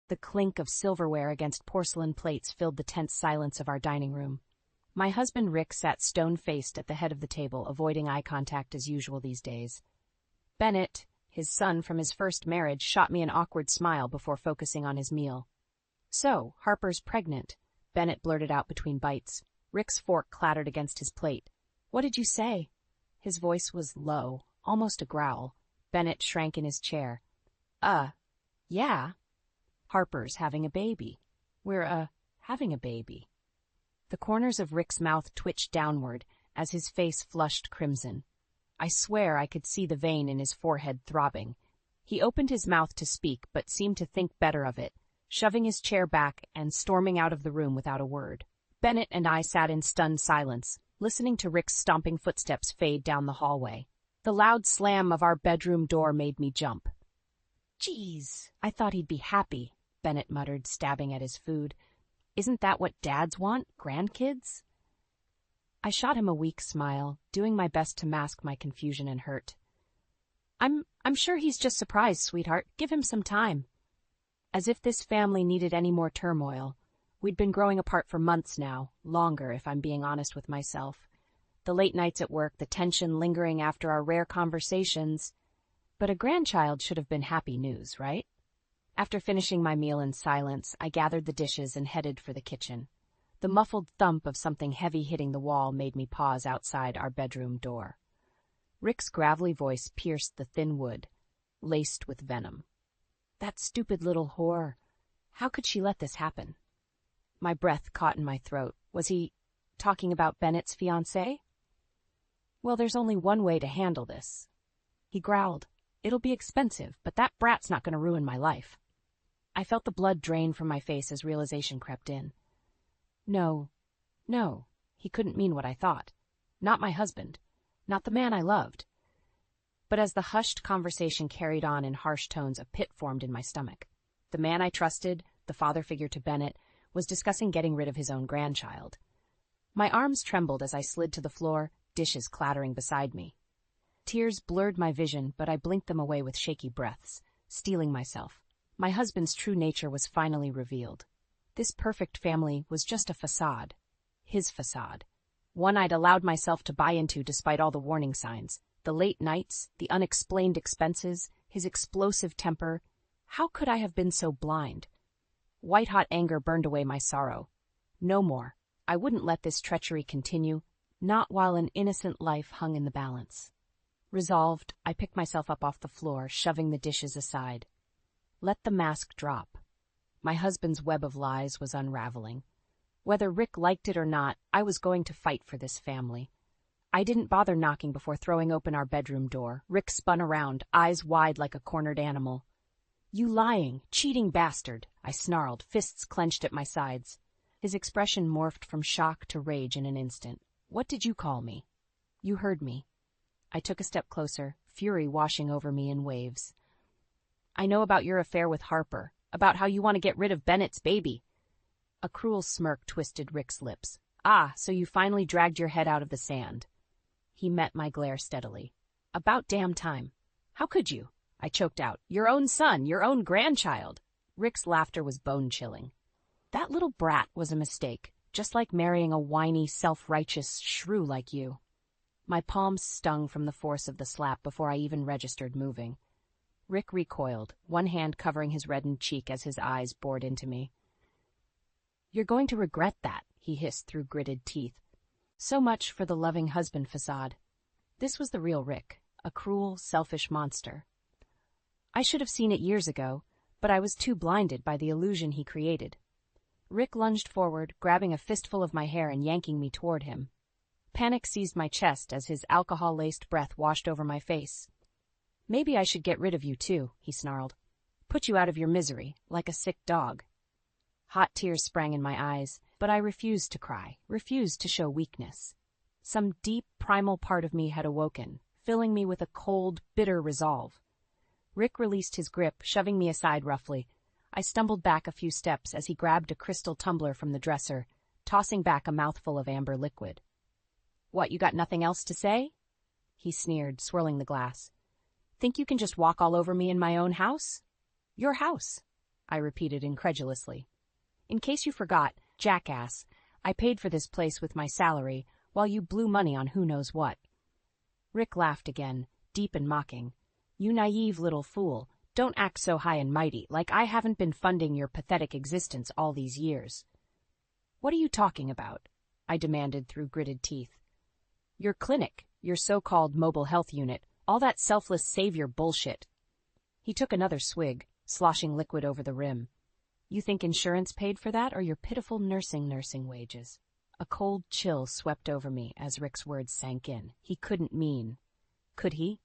The clink of silverware against porcelain plates filled the tense silence of our dining room. My husband Rick sat stone-faced at the head of the table, avoiding eye contact as usual these days. Bennett, his son from his first marriage, shot me an awkward smile before focusing on his meal. "So, Harper's pregnant," Bennett blurted out between bites. Rick's fork clattered against his plate. "What did you say?" His voice was low, almost a growl. Bennett shrank in his chair. Yeah. Harper's having a baby. We're, having a baby." The corners of Rick's mouth twitched downward as his face flushed crimson. I swear I could see the vein in his forehead throbbing. He opened his mouth to speak, but seemed to think better of it, shoving his chair back and storming out of the room without a word. Bennett and I sat in stunned silence, listening to Rick's stomping footsteps fade down the hallway. The loud slam of our bedroom door made me jump. "Geez, I thought he'd be happy," Bennett muttered, stabbing at his food. "Isn't that what dads want, grandkids?" I shot him a weak smile, doing my best to mask my confusion and hurt. I'm sure he's just surprised, sweetheart. Give him some time." As if this family needed any more turmoil. We'd been growing apart for months now, longer if I'm being honest with myself. The late nights at work, the tension lingering after our rare conversations. But a grandchild should have been happy news, right? After finishing my meal in silence, I gathered the dishes and headed for the kitchen. The muffled thump of something heavy hitting the wall made me pause outside our bedroom door. Rick's gravelly voice pierced the thin wood, laced with venom. "That stupid little whore. How could she let this happen?" My breath caught in my throat. Was he talking about Bennett's fiancée? "Well, there's only one way to handle this." He growled. "It'll be expensive, but that brat's not going to ruin my life." I felt the blood drain from my face as realization crept in. No, he couldn't mean what I thought. Not my husband. Not the man I loved. But as the hushed conversation carried on in harsh tones, a pit formed in my stomach. The man I trusted, the father figure to Bennett, was discussing getting rid of his own grandchild. My arms trembled as I slid to the floor, dishes clattering beside me. Tears blurred my vision, but I blinked them away with shaky breaths, steeling myself. My husband's true nature was finally revealed. This perfect family was just a facade. His facade. One I'd allowed myself to buy into despite all the warning signs. The late nights, the unexplained expenses, his explosive temper. How could I have been so blind? White-hot anger burned away my sorrow. No more. I wouldn't let this treachery continue, not while an innocent life hung in the balance. Resolved, I picked myself up off the floor, shoving the dishes aside. Let the mask drop. My husband's web of lies was unraveling. Whether Rick liked it or not, I was going to fight for this family. I didn't bother knocking before throwing open our bedroom door. Rick spun around, eyes wide like a cornered animal. "You lying, cheating bastard," I snarled, fists clenched at my sides. His expression morphed from shock to rage in an instant. "What did you call me?" "You heard me." I took a step closer, fury washing over me in waves. "I know about your affair with Harper, about how you want to get rid of Bennett's baby." A cruel smirk twisted Rick's lips. "Ah, so you finally dragged your head out of the sand." He met my glare steadily. "About damn time. How could you?" I choked out. "Your own son, your own grandchild." Rick's laughter was bone-chilling. "That little brat was a mistake, just like marrying a whiny, self-righteous shrew like you." My palms stung from the force of the slap before I even registered moving. Rick recoiled, one hand covering his reddened cheek as his eyes bored into me. "You're going to regret that," he hissed through gritted teeth. So much for the loving husband facade. This was the real Rick, a cruel, selfish monster. I should have seen it years ago, but I was too blinded by the illusion he created. Rick lunged forward, grabbing a fistful of my hair and yanking me toward him. Panic seized my chest as his alcohol-laced breath washed over my face. "Maybe I should get rid of you too," he snarled. "Put you out of your misery, like a sick dog." Hot tears sprang in my eyes, but I refused to cry, refused to show weakness. Some deep, primal part of me had awoken, filling me with a cold, bitter resolve. Rick released his grip, shoving me aside roughly. I stumbled back a few steps as he grabbed a crystal tumbler from the dresser, tossing back a mouthful of amber liquid. "What, you got nothing else to say?" He sneered, swirling the glass. "Think you can just walk all over me in my own house?" "Your house." I repeated incredulously. In case you forgot, jackass, I paid for this place with my salary, while you blew money on who knows what. Rick laughed again, deep and mocking. You naive little fool, don't act so high and mighty, like I haven't been funding your pathetic existence all these years. What are you talking about? I demanded through gritted teeth. Your clinic, your so-called mobile health unit, all that selfless savior bullshit. He took another swig, sloshing liquid over the rim. You think insurance paid for that, or your pitiful nursing wages? A cold chill swept over me as Rick's words sank in. He couldn't mean. Could he?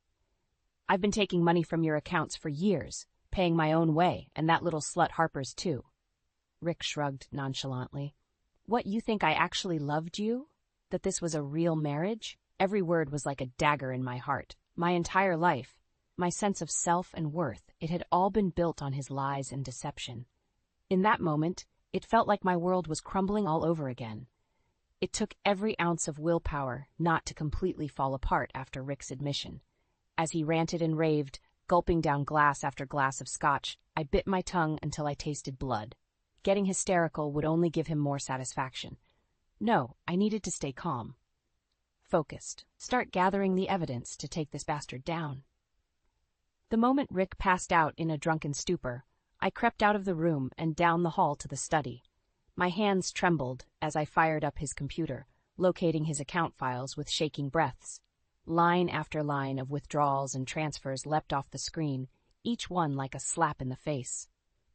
I've been taking money from your accounts for years, paying my own way, and that little slut Harper's too. Rick shrugged nonchalantly. What, you think I actually loved you? That this was a real marriage? Every word was like a dagger in my heart. My entire life, my sense of self and worth, it had all been built on his lies and deception. In that moment, it felt like my world was crumbling all over again. It took every ounce of willpower not to completely fall apart after Rick's admission. As he ranted and raved, gulping down glass after glass of scotch, I bit my tongue until I tasted blood. Getting hysterical would only give him more satisfaction. No, I needed to stay calm. Focused. Start gathering the evidence to take this bastard down. The moment Rick passed out in a drunken stupor, I crept out of the room and down the hall to the study. My hands trembled as I fired up his computer, locating his account files with shaking breaths. Line after line of withdrawals and transfers leapt off the screen, each one like a slap in the face.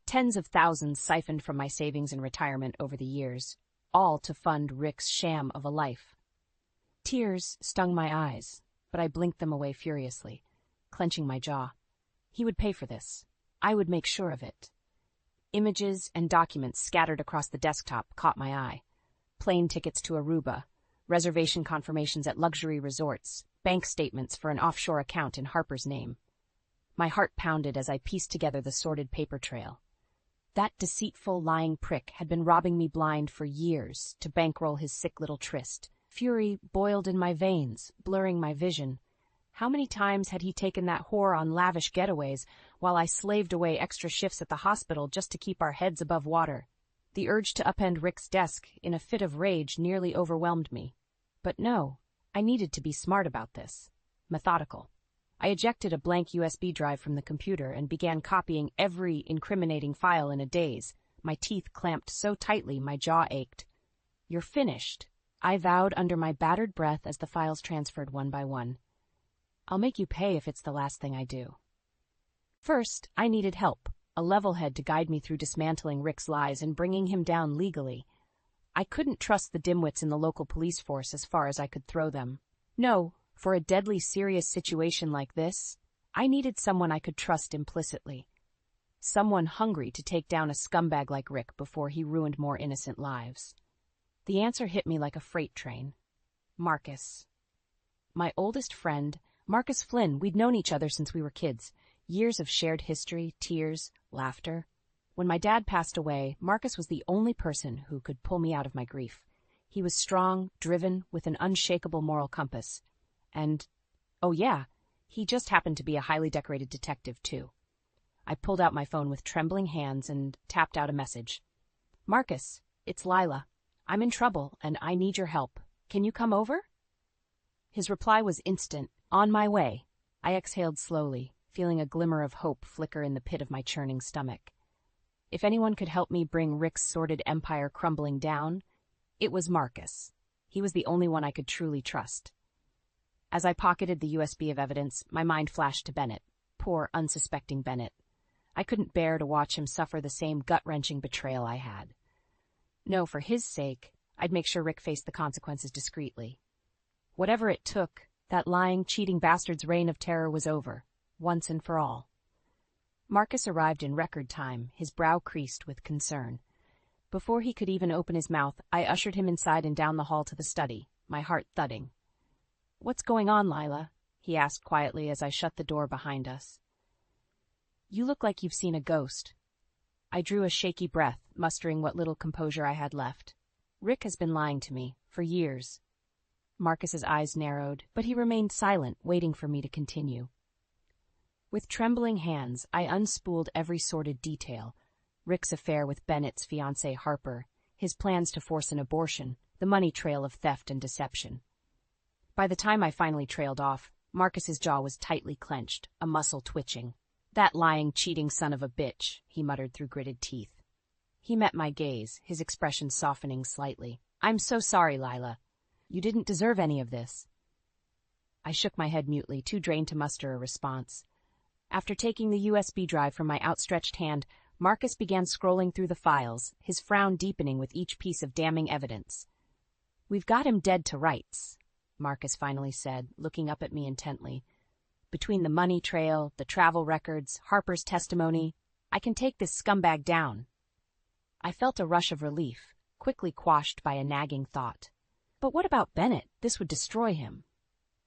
Tens of thousands siphoned from my savings and retirement over the years, all to fund Rick's sham of a life. Tears stung my eyes, but I blinked them away furiously, clenching my jaw. He would pay for this. I would make sure of it. Images and documents scattered across the desktop caught my eye. Plane tickets to Aruba, reservation confirmations at luxury resorts, bank statements for an offshore account in Harper's name. My heart pounded as I pieced together the sordid paper trail. That deceitful, lying prick had been robbing me blind for years to bankroll his sick little tryst. Fury boiled in my veins, blurring my vision. How many times had he taken that whore on lavish getaways while I slaved away extra shifts at the hospital just to keep our heads above water? The urge to upend Rick's desk in a fit of rage nearly overwhelmed me. But no, I needed to be smart about this. Methodical. I ejected a blank USB drive from the computer and began copying every incriminating file in a daze, my teeth clamped so tightly my jaw ached. You're finished, I vowed under my battered breath as the files transferred one by one. I'll make you pay if it's the last thing I do. First, I needed help, a level head to guide me through dismantling Rick's lies and bringing him down legally. I couldn't trust the dimwits in the local police force as far as I could throw them. No, for a deadly serious situation like this, I needed someone I could trust implicitly. Someone hungry to take down a scumbag like Rick before he ruined more innocent lives. The answer hit me like a freight train. Marcus. My oldest friend, Marcus Flynn. We'd known each other since we were kids. Years of shared history, tears, laughter. When my dad passed away, Marcus was the only person who could pull me out of my grief. He was strong, driven, with an unshakable moral compass. And, oh yeah, he just happened to be a highly decorated detective, too. I pulled out my phone with trembling hands and tapped out a message. Marcus, it's Lila. I'm in trouble, and I need your help. Can you come over? His reply was instant. On my way. I exhaled slowly, feeling a glimmer of hope flicker in the pit of my churning stomach. If anyone could help me bring Rick's sordid empire crumbling down, it was Marcus. He was the only one I could truly trust. As I pocketed the USB of evidence, my mind flashed to Bennett. Poor, unsuspecting Bennett. I couldn't bear to watch him suffer the same gut-wrenching betrayal I had. No, for his sake, I'd make sure Rick faced the consequences discreetly. Whatever it took, that lying, cheating bastard's reign of terror was over, once and for all. Marcus arrived in record time, his brow creased with concern. Before he could even open his mouth, I ushered him inside and down the hall to the study, my heart thudding. What's going on, Lila? He asked quietly as I shut the door behind us. You look like you've seen a ghost. I drew a shaky breath, mustering what little composure I had left. Rick has been lying to me, for years. Marcus's eyes narrowed, but he remained silent, waiting for me to continue. With trembling hands, I unspooled every sordid detail. Rick's affair with Bennett's fiancée Harper, his plans to force an abortion, the money trail of theft and deception. By the time I finally trailed off, Marcus's jaw was tightly clenched, a muscle twitching. "That lying, cheating son of a bitch," he muttered through gritted teeth. He met my gaze, his expression softening slightly. "I'm so sorry, Lila. You didn't deserve any of this." I shook my head mutely, too drained to muster a response. After taking the USB drive from my outstretched hand, Marcus began scrolling through the files, his frown deepening with each piece of damning evidence. "We've got him dead to rights," Marcus finally said, looking up at me intently. "Between the money trail, the travel records, Harper's testimony, I can take this scumbag down." I felt a rush of relief, quickly quashed by a nagging thought. But what about Bennett? This would destroy him.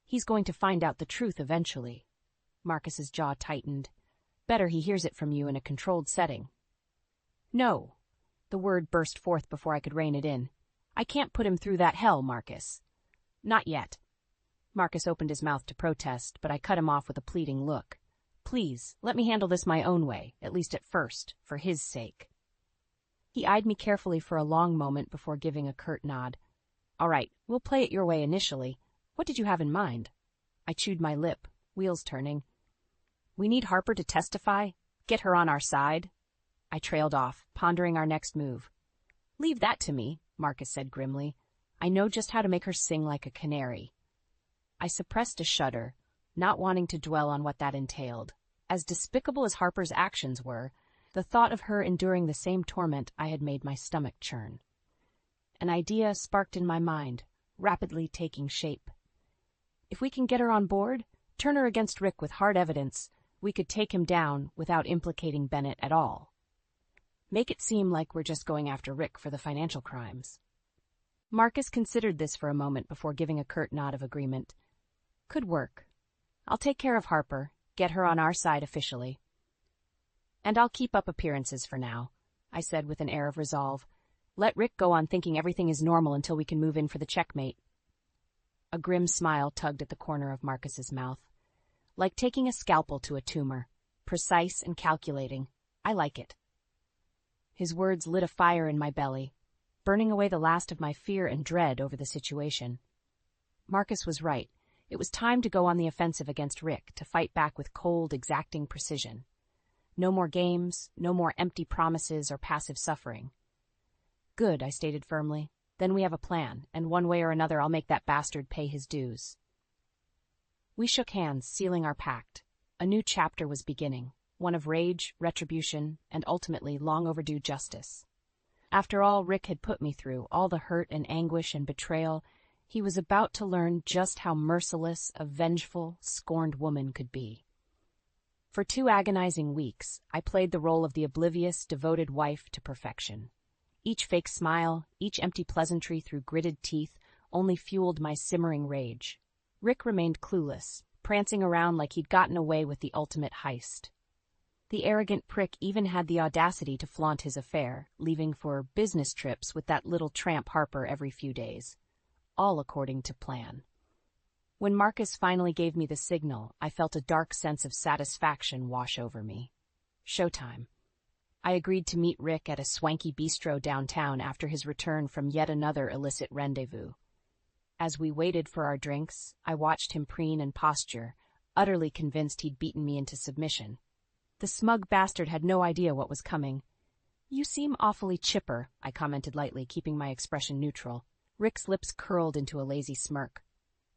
He's going to find out the truth eventually. Marcus's jaw tightened. "Better he hears it from you in a controlled setting." "No." The word burst forth before I could rein it in. "I can't put him through that hell, Marcus." "Not yet." Marcus opened his mouth to protest, but I cut him off with a pleading look. "Please, let me handle this my own way, at least at first, for his sake." He eyed me carefully for a long moment before giving a curt nod. "All right, we'll play it your way initially. What did you have in mind?" I chewed my lip, wheels turning. "We need Harper to testify? Get her on our side?" I trailed off, pondering our next move. "Leave that to me," Marcus said grimly. "I know just how to make her sing like a canary." I suppressed a shudder, not wanting to dwell on what that entailed. As despicable as Harper's actions were, the thought of her enduring the same torment I had made my stomach churn. An idea sparked in my mind, rapidly taking shape. If we can get her on board, turn her against Rick with hard evidence, we could take him down without implicating Bennett at all. Make it seem like we're just going after Rick for the financial crimes. Marcus considered this for a moment before giving a curt nod of agreement. "Could work. I'll take care of Harper, get her on our side officially. And I'll keep up appearances for now," I said with an air of resolve. "Let Rick go on thinking everything is normal until we can move in for the checkmate." A grim smile tugged at the corner of Marcus's mouth. "Like taking a scalpel to a tumor. Precise and calculating. I like it." His words lit a fire in my belly, burning away the last of my fear and dread over the situation. Marcus was right. It was time to go on the offensive against Rick, to fight back with cold, exacting precision. No more games, no more empty promises or passive suffering. "Good," I stated firmly. "Then we have a plan, and one way or another I'll make that bastard pay his dues." We shook hands, sealing our pact. A new chapter was beginning, one of rage, retribution, and ultimately long overdue justice. After all Rick had put me through, all the hurt and anguish and betrayal, he was about to learn just how merciless a vengeful, scorned woman could be. For 2 agonizing weeks, I played the role of the oblivious, devoted wife to perfection. Each fake smile, each empty pleasantry through gritted teeth only fueled my simmering rage. Rick remained clueless, prancing around like he'd gotten away with the ultimate heist. The arrogant prick even had the audacity to flaunt his affair, leaving for business trips with that little tramp Harper every few days. All according to plan. When Marcus finally gave me the signal, I felt a dark sense of satisfaction wash over me. Showtime. I agreed to meet Rick at a swanky bistro downtown after his return from yet another illicit rendezvous. As we waited for our drinks, I watched him preen and posture, utterly convinced he'd beaten me into submission. The smug bastard had no idea what was coming. "You seem awfully chipper," I commented lightly, keeping my expression neutral. Rick's lips curled into a lazy smirk.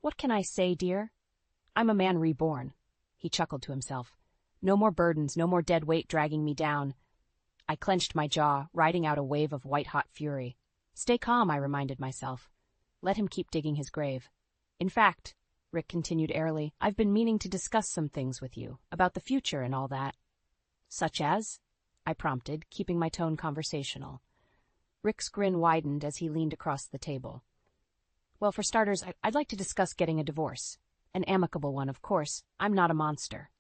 "What can I say, dear? I'm a man reborn." He chuckled to himself. "No more burdens, no more dead weight dragging me down." I clenched my jaw, riding out a wave of white-hot fury. "Stay calm," I reminded myself. Let him keep digging his grave. "In fact," Rick continued airily, "I've been meaning to discuss some things with you, about the future and all that." "Such as?" I prompted, keeping my tone conversational. Rick's grin widened as he leaned across the table. "Well, for starters, I'd like to discuss getting a divorce. An amicable one, of course. I'm not a monster."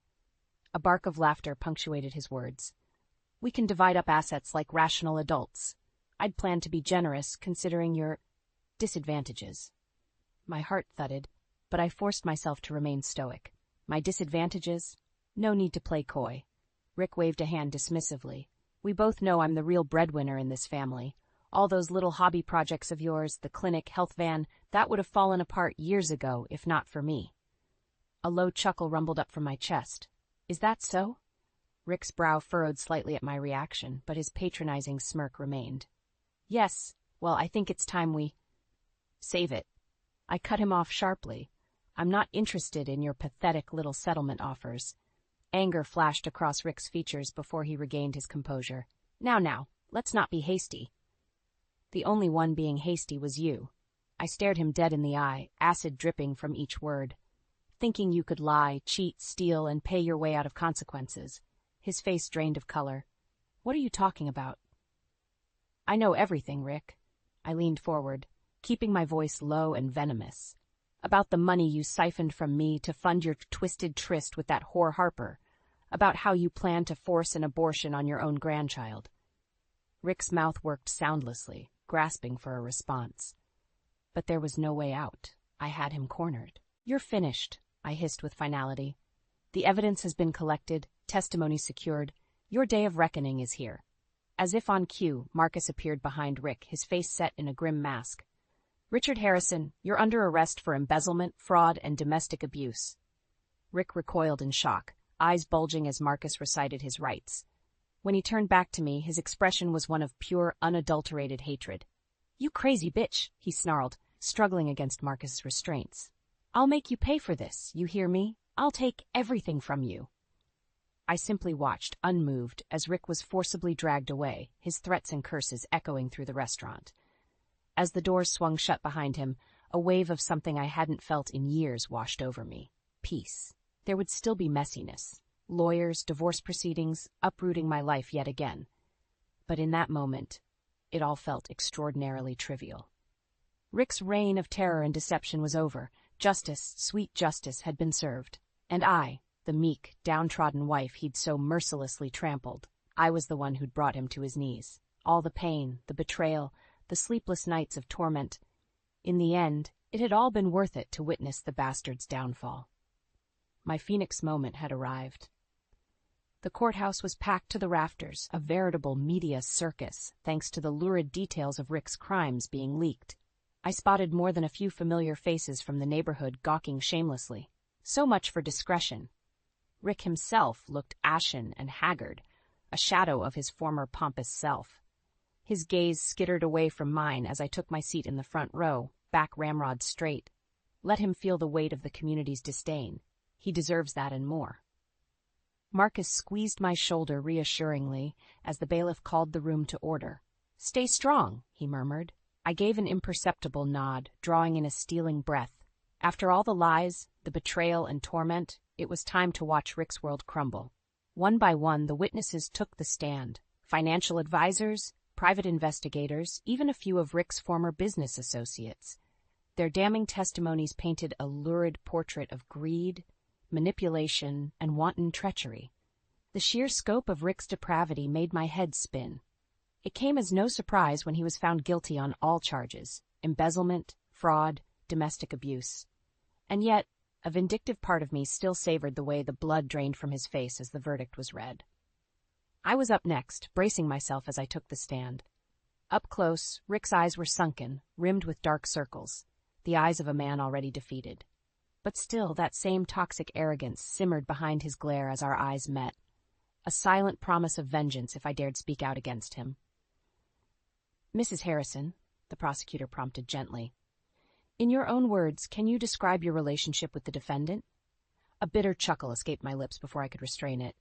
A bark of laughter punctuated his words. "We can divide up assets like rational adults. I'd plan to be generous, considering your disadvantages." My heart thudded, but I forced myself to remain stoic. My disadvantages? No need to play coy. Rick waved a hand dismissively. We both know I'm the real breadwinner in this family. All those little hobby projects of yours, the clinic, health van, that would have fallen apart years ago if not for me. A low chuckle rumbled up from my chest. Is that so? Rick's brow furrowed slightly at my reaction, but his patronizing smirk remained. Yes, well, I think it's time we... Save it. I cut him off sharply. I'm not interested in your pathetic little settlement offers. Anger flashed across Rick's features before he regained his composure. Now, let's not be hasty. The only one being hasty was you. I stared him dead in the eye, acid dripping from each word. Thinking you could lie, cheat, steal, and pay your way out of consequences. His face drained of color. What are you talking about? I know everything, Rick. I leaned forward, keeping my voice low and venomous. About the money you siphoned from me to fund your twisted tryst with that whore Harper. About how you plan to force an abortion on your own grandchild. Rick's mouth worked soundlessly, grasping for a response. But there was no way out. I had him cornered. You're finished, I hissed with finality. The evidence has been collected, testimony secured. Your day of reckoning is here. As if on cue, Marcus appeared behind Rick, his face set in a grim mask. Richard Harrison, you're under arrest for embezzlement, fraud, and domestic abuse. Rick recoiled in shock, eyes bulging as Marcus recited his rights. When he turned back to me, his expression was one of pure, unadulterated hatred. You crazy bitch, he snarled, struggling against Marcus's restraints. I'll make you pay for this, you hear me? I'll take everything from you. I simply watched, unmoved, as Rick was forcibly dragged away, his threats and curses echoing through the restaurant. As the doors swung shut behind him, a wave of something I hadn't felt in years washed over me. Peace. There would still be messiness. Lawyers, divorce proceedings, uprooting my life yet again. But in that moment, it all felt extraordinarily trivial. Rick's reign of terror and deception was over. Justice, sweet justice, had been served. And I, the meek, downtrodden wife he'd so mercilessly trampled, I was the one who'd brought him to his knees. All the pain, the betrayal, the sleepless nights of torment. In the end, it had all been worth it to witness the bastard's downfall. My phoenix moment had arrived. The courthouse was packed to the rafters, a veritable media circus, thanks to the lurid details of Rick's crimes being leaked. I spotted more than a few familiar faces from the neighborhood gawking shamelessly. So much for discretion. Rick himself looked ashen and haggard, a shadow of his former pompous self. His gaze skittered away from mine as I took my seat in the front row, back ramrod straight. Let him feel the weight of the community's disdain. He deserves that and more. Marcus squeezed my shoulder reassuringly as the bailiff called the room to order. Stay strong, he murmured. I gave an imperceptible nod, drawing in a stealing breath. After all the lies, the betrayal and torment, it was time to watch Rick's world crumble. One by one, the witnesses took the stand. Financial advisors, private investigators, even a few of Rick's former business associates. Their damning testimonies painted a lurid portrait of greed, manipulation, and wanton treachery. The sheer scope of Rick's depravity made my head spin. It came as no surprise when he was found guilty on all charges: embezzlement, fraud, domestic abuse. And yet, a vindictive part of me still savored the way the blood drained from his face as the verdict was read. I was up next, bracing myself as I took the stand. Up close, Rick's eyes were sunken, rimmed with dark circles, the eyes of a man already defeated. But still, that same toxic arrogance simmered behind his glare as our eyes met, a silent promise of vengeance if I dared speak out against him. Mrs. Harrison, the prosecutor prompted gently, in your own words, can you describe your relationship with the defendant? A bitter chuckle escaped my lips before I could restrain it.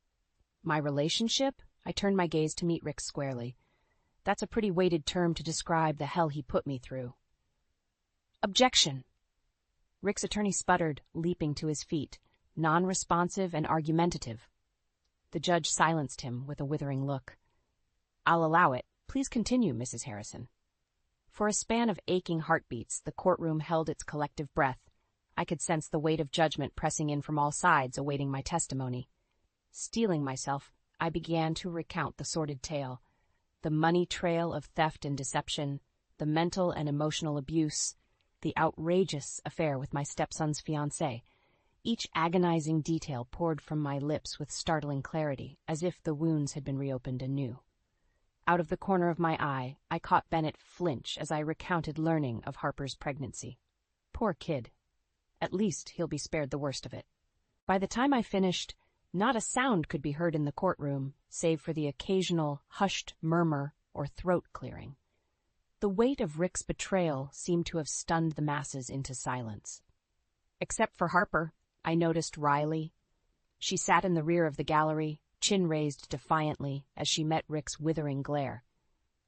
My relationship? I turned my gaze to meet Rick squarely. That's a pretty weighted term to describe the hell he put me through. Objection! Rick's attorney sputtered, leaping to his feet, non-responsive and argumentative. The judge silenced him with a withering look. I'll allow it. Please continue, Mrs. Harrison. For a span of aching heartbeats, the courtroom held its collective breath. I could sense the weight of judgment pressing in from all sides, awaiting my testimony. Steeling myself, I began to recount the sordid tale, the money trail of theft and deception, the mental and emotional abuse, the outrageous affair with my stepson's fiancée. Each agonizing detail poured from my lips with startling clarity, as if the wounds had been reopened anew. Out of the corner of my eye, I caught Bennett flinch as I recounted learning of Harper's pregnancy. Poor kid. At least he'll be spared the worst of it. By the time I finished, not a sound could be heard in the courtroom, save for the occasional hushed murmur or throat clearing. The weight of Rick's betrayal seemed to have stunned the masses into silence. Except for Harper, I noticed Riley. She sat in the rear of the gallery, chin raised defiantly as she met Rick's withering glare.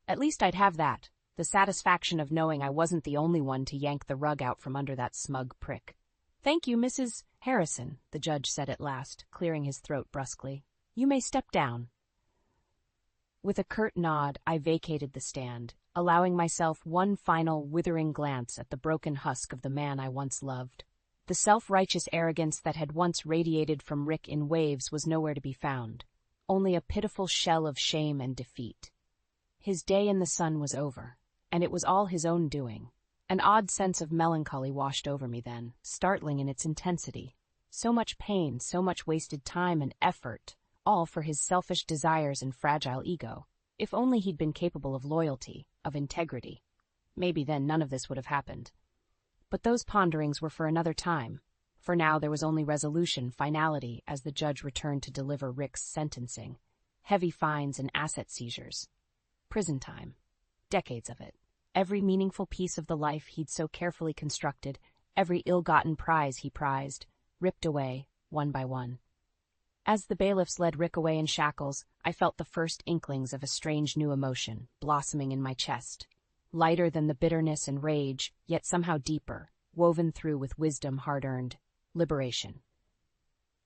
At least I'd have that, the satisfaction of knowing I wasn't the only one to yank the rug out from under that smug prick. "Thank you, Mrs. Harrison," the judge said at last, clearing his throat brusquely. "You may step down." With a curt nod, I vacated the stand, allowing myself one final withering glance at the broken husk of the man I once loved. The self-righteous arrogance that had once radiated from Rick in waves was nowhere to be found, only a pitiful shell of shame and defeat. His day in the sun was over, and it was all his own doing. An odd sense of melancholy washed over me then, startling in its intensity. So much pain, so much wasted time and effort, all for his selfish desires and fragile ego. If only he'd been capable of loyalty, of integrity. Maybe then none of this would have happened. But those ponderings were for another time. For now there was only resolution, finality, as the judge returned to deliver Rick's sentencing. Heavy fines and asset seizures. Prison time. Decades of it. Every meaningful piece of the life he'd so carefully constructed, every ill-gotten prize he prized, ripped away, one by one. As the bailiffs led Rick away in shackles, I felt the first inklings of a strange new emotion blossoming in my chest. Lighter than the bitterness and rage, yet somehow deeper, woven through with wisdom hard-earned. Liberation.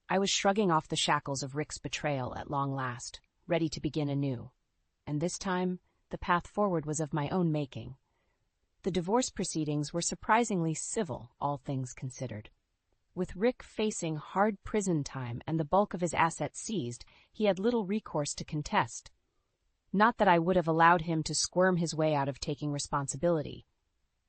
I was shrugging off the shackles of Rick's betrayal at long last, ready to begin anew. And this time, the path forward was of my own making. The divorce proceedings were surprisingly civil, all things considered. With Rick facing hard prison time and the bulk of his assets seized, he had little recourse to contest. Not that I would have allowed him to squirm his way out of taking responsibility.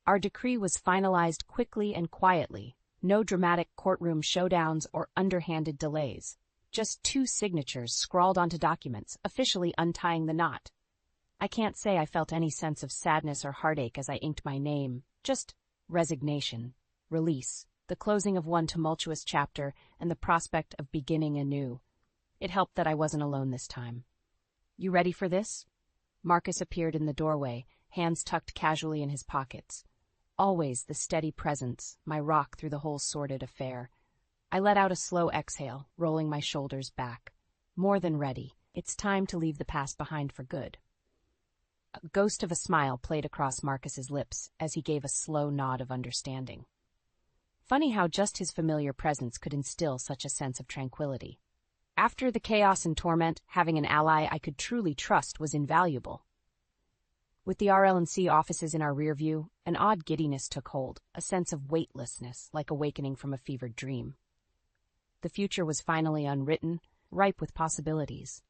Our decree was finalized quickly and quietly, no dramatic courtroom showdowns or underhanded delays. Just 2 signatures scrawled onto documents, officially untying the knot. I can't say I felt any sense of sadness or heartache as I inked my name, just resignation, release, the closing of one tumultuous chapter, and the prospect of beginning anew. It helped that I wasn't alone this time. "You ready for this?" Marcus appeared in the doorway, hands tucked casually in his pockets. Always the steady presence, my rock through the whole sordid affair. I let out a slow exhale, rolling my shoulders back. More than ready. It's time to leave the past behind for good. A ghost of a smile played across Marcus's lips as he gave a slow nod of understanding. Funny how just his familiar presence could instill such a sense of tranquility. After the chaos and torment, having an ally I could truly trust was invaluable. With the RL&C offices in our rear view, an odd giddiness took hold, a sense of weightlessness, like awakening from a fevered dream. The future was finally unwritten, ripe with possibilities.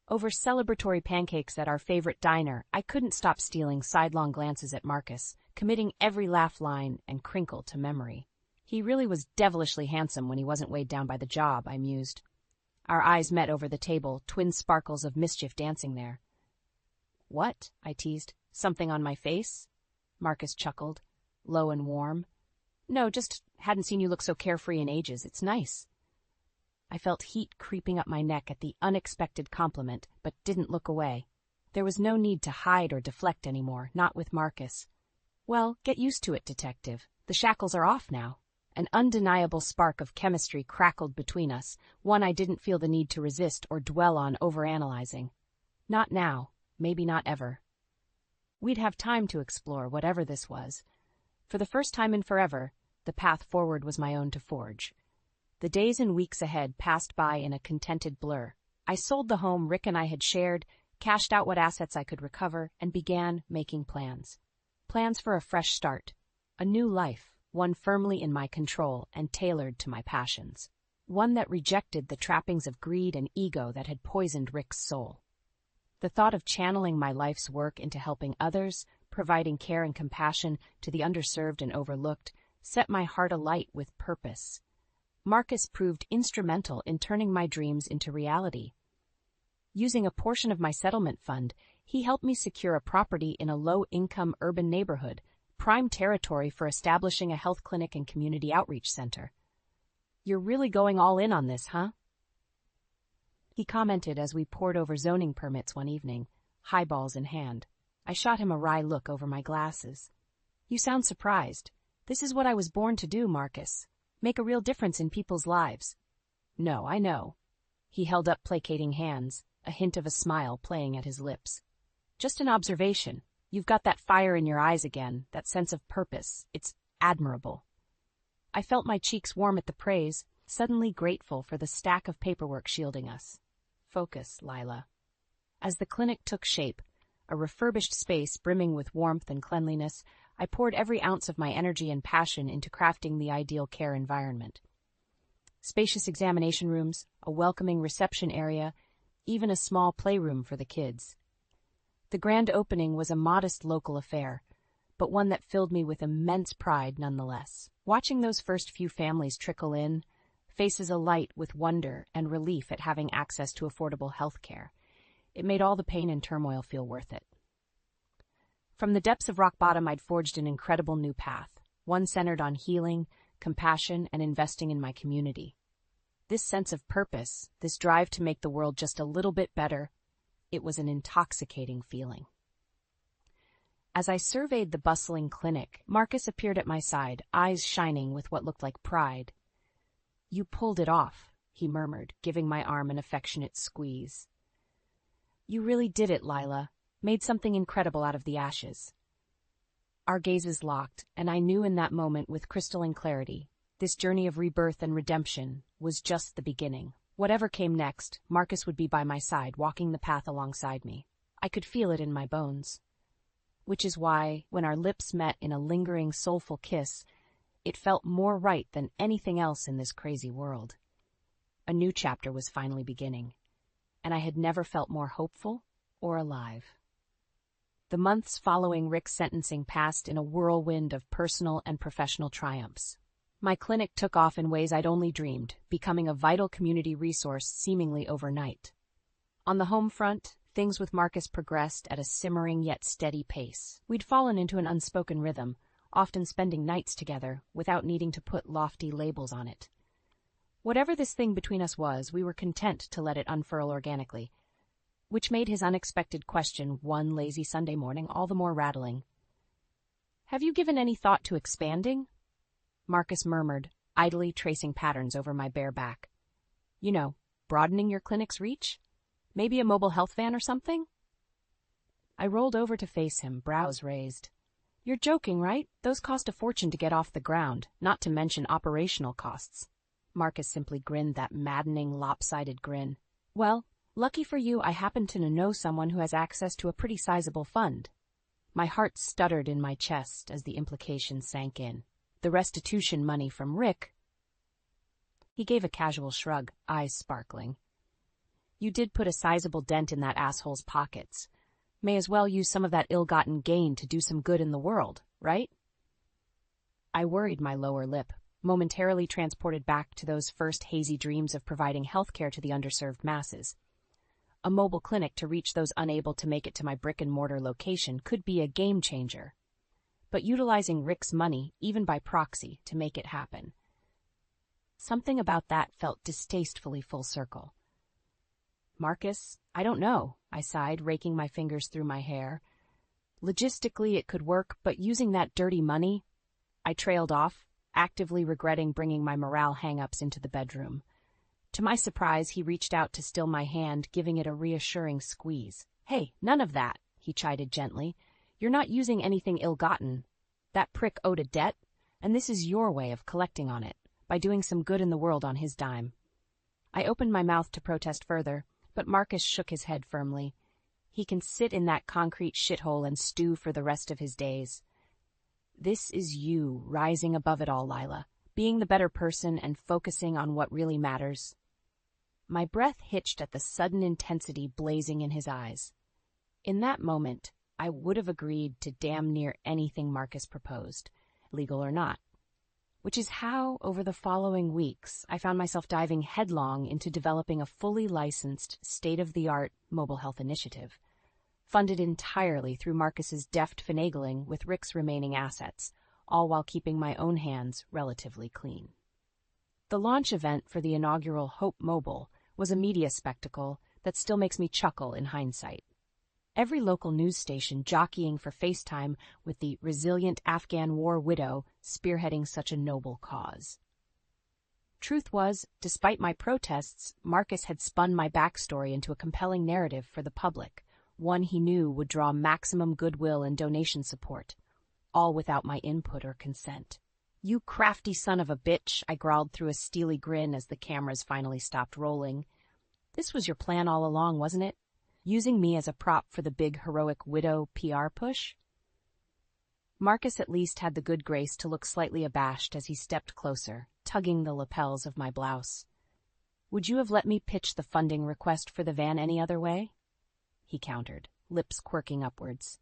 Over celebratory pancakes at our favorite diner, I couldn't stop stealing sidelong glances at Marcus, committing every laugh line and crinkle to memory. He really was devilishly handsome when he wasn't weighed down by the job, I mused. Our eyes met over the table, twin sparkles of mischief dancing there. "What?" I teased. "Something on my face?" Marcus chuckled, low and warm. "No, just hadn't seen you look so carefree in ages. It's nice." I felt heat creeping up my neck at the unexpected compliment, but didn't look away. There was no need to hide or deflect anymore, not with Marcus. "Well, get used to it, detective. The shackles are off now." An undeniable spark of chemistry crackled between us, one I didn't feel the need to resist or dwell on overanalyzing. Not now, maybe not ever. We'd have time to explore whatever this was. For the first time in forever, the path forward was my own to forge. The days and weeks ahead passed by in a contented blur. I sold the home Rick and I had shared, cashed out what assets I could recover, and began making plans. Plans for a fresh start, a new life. One firmly in my control and tailored to my passions. One that rejected the trappings of greed and ego that had poisoned Rick's soul. The thought of channeling my life's work into helping others, providing care and compassion to the underserved and overlooked, set my heart alight with purpose. Marcus proved instrumental in turning my dreams into reality. Using a portion of my settlement fund, He helped me secure a property in a low-income urban neighborhood, prime territory for establishing a health clinic and community outreach center. "You're really going all in on this, huh?" he commented as we pored over zoning permits one evening, highballs in hand. I shot him a wry look over my glasses. "You sound surprised. This is what I was born to do, Marcus. Make a real difference in people's lives." "No, I know." He held up placating hands, a hint of a smile playing at his lips. "Just an observation. You've got that fire in your eyes again, that sense of purpose. It's admirable." I felt my cheeks warm at the praise, suddenly grateful for the stack of paperwork shielding us. Focus, Lila. As the clinic took shape, a refurbished space brimming with warmth and cleanliness, I poured every ounce of my energy and passion into crafting the ideal care environment. Spacious examination rooms, a welcoming reception area, even a small playroom for the kids. The grand opening was a modest local affair, but one that filled me with immense pride nonetheless. Watching those first few families trickle in, faces alight with wonder and relief at having access to affordable health care, it made all the pain and turmoil feel worth it. From the depths of rock bottom, I'd forged an incredible new path, one centered on healing, compassion, and investing in my community. This sense of purpose, this drive to make the world just a little bit better, it was an intoxicating feeling. As I surveyed the bustling clinic, Marcus appeared at my side, eyes shining with what looked like pride. "You pulled it off," he murmured, giving my arm an affectionate squeeze. "You really did it, Lila. Made something incredible out of the ashes." Our gazes locked, and I knew in that moment with crystalline clarity, this journey of rebirth and redemption was just the beginning. Whatever came next, Marcus would be by my side, walking the path alongside me. I could feel it in my bones. Which is why, when our lips met in a lingering, soulful kiss, it felt more right than anything else in this crazy world. A new chapter was finally beginning, and I had never felt more hopeful or alive. The months following Rick's sentencing passed in a whirlwind of personal and professional triumphs. My clinic took off in ways I'd only dreamed, becoming a vital community resource seemingly overnight. On the home front, things with Marcus progressed at a simmering yet steady pace. We'd fallen into an unspoken rhythm, often spending nights together without needing to put lofty labels on it. Whatever this thing between us was, we were content to let it unfurl organically, which made his unexpected question one lazy Sunday morning all the more rattling. "Have you given any thought to expanding?" Marcus murmured, idly tracing patterns over my bare back. "You know, broadening your clinic's reach? Maybe a mobile health van or something?" I rolled over to face him, brows raised. "You're joking, right? Those cost a fortune to get off the ground, not to mention operational costs." Marcus simply grinned that maddening, lopsided grin. "Well, lucky for you, I happen to know someone who has access to a pretty sizable fund." My heart stuttered in my chest as the implication sank in. "The restitution money from Rick." He gave a casual shrug, eyes sparkling. "You did put a sizable dent in that asshole's pockets. May as well use some of that ill-gotten gain to do some good in the world, right?" I worried my lower lip, momentarily transported back to those first hazy dreams of providing healthcare to the underserved masses. A mobile clinic to reach those unable to make it to my brick-and-mortar location could be a game-changer. But utilizing Rick's money, even by proxy, to make it happen. Something about that felt distastefully full circle. "Marcus, I don't know," I sighed, raking my fingers through my hair. "Logistically, it could work, but using that dirty money—" I trailed off, actively regretting bringing my morale hang-ups into the bedroom. To my surprise, he reached out to still my hand, giving it a reassuring squeeze. "Hey, none of that," he chided gently. "You're not using anything ill-gotten. That prick owed a debt, and this is your way of collecting on it, by doing some good in the world on his dime." I opened my mouth to protest further, but Marcus shook his head firmly. He can sit in that concrete shithole and stew for the rest of his days. This is you, rising above it all, Lila, being the better person and focusing on what really matters. My breath hitched at the sudden intensity blazing in his eyes. In that moment, I would have agreed to damn near anything Marcus proposed, legal or not. Which is how, over the following weeks, I found myself diving headlong into developing a fully licensed, state-of-the-art mobile health initiative. funded entirely through Marcus's deft finagling with Rick's remaining assets, all while keeping my own hands relatively clean. The launch event for the inaugural Hope Mobile was a media spectacle that still makes me chuckle in hindsight. Every local news station jockeying for FaceTime with the resilient Afghan war widow spearheading such a noble cause. Truth was, despite my protests, Marcus had spun my backstory into a compelling narrative for the public, one he knew would draw maximum goodwill and donation support, all without my input or consent. "You crafty son of a bitch," I growled through a steely grin as the cameras finally stopped rolling. "This was your plan all along, wasn't it? Using me as a prop for the big heroic widow PR push?" Marcus at least had the good grace to look slightly abashed as he stepped closer, tugging the lapels of my blouse. "Would you have let me pitch the funding request for the van any other way?" he countered, lips quirking upwards.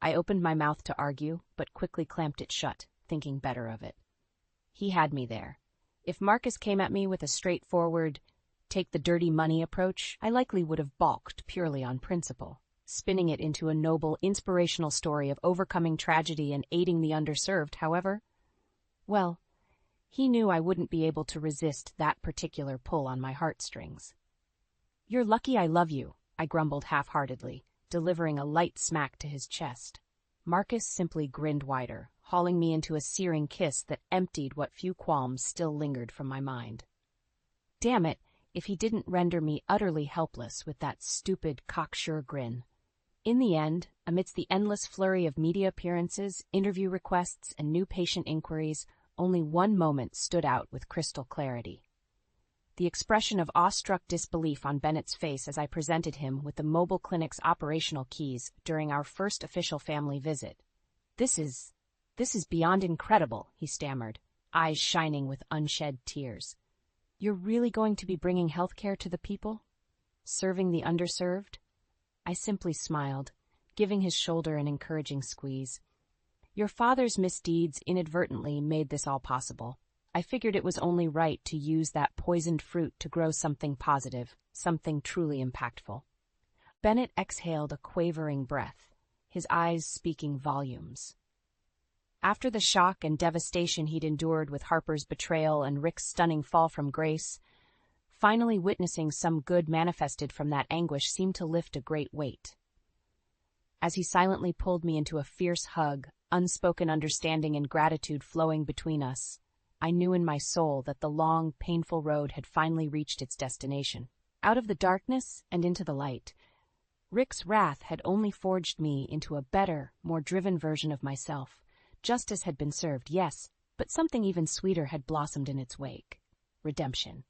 I opened my mouth to argue, but quickly clamped it shut, thinking better of it. He had me there. If Marcus came at me with a straightforward, take the dirty money approach, I likely would have balked purely on principle, spinning it into a noble, inspirational story of overcoming tragedy and aiding the underserved, however. Well, he knew I wouldn't be able to resist that particular pull on my heartstrings. "You're lucky I love you," I grumbled half-heartedly, delivering a light smack to his chest. Marcus simply grinned wider, hauling me into a searing kiss that emptied what few qualms still lingered from my mind. Damn it, if he didn't render me utterly helpless with that stupid, cocksure grin. In the end, amidst the endless flurry of media appearances, interview requests, and new patient inquiries, only one moment stood out with crystal clarity. The expression of awestruck disbelief on Bennett's face as I presented him with the mobile clinic's operational keys during our first official family visit. This is beyond incredible," he stammered, eyes shining with unshed tears. "You're really going to be bringing healthcare to the people? Serving the underserved?" I simply smiled, giving his shoulder an encouraging squeeze. "Your father's misdeeds inadvertently made this all possible. I figured it was only right to use that poisoned fruit to grow something positive, something truly impactful." Bennett exhaled a quavering breath, his eyes speaking volumes. After the shock and devastation he'd endured with Harper's betrayal and Rick's stunning fall from grace, finally witnessing some good manifested from that anguish seemed to lift a great weight. As he silently pulled me into a fierce hug, unspoken understanding and gratitude flowing between us, I knew in my soul that the long, painful road had finally reached its destination. Out of the darkness and into the light, Rick's wrath had only forged me into a better, more driven version of myself. Justice had been served, yes, but something even sweeter had blossomed in its wake: redemption.